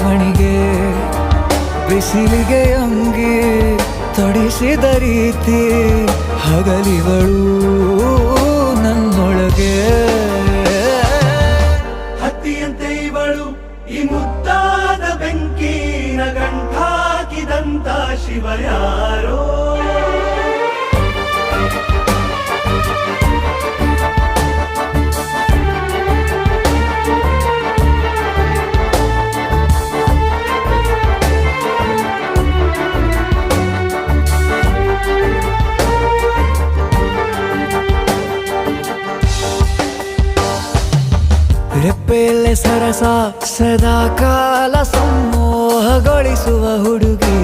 ಕಣಿಗೆ ಬಿಸಿಲಿಗೆ ಅಂಗಿ ತೊಡಿಸಿದ ರೀತಿ ಹಗಲಿಗಳು ನನ್ನೊಳಗೆ. ಹತ್ತಿಯಂತೆ ಇವಳು ಈ ಮುದ್ದಾದ ಬೆಂಕಿನ ಗಂಟಾಕಿದಂತ ಶಿವ ಯಾರೋ. ರೆಪ್ಪೆಯಲ್ಲೇ ಸರಸ ಸದಾ ಕಾಲ ಸಂಮೋಹಗೊಳಿಸುವ ಹುಡುಗಿ.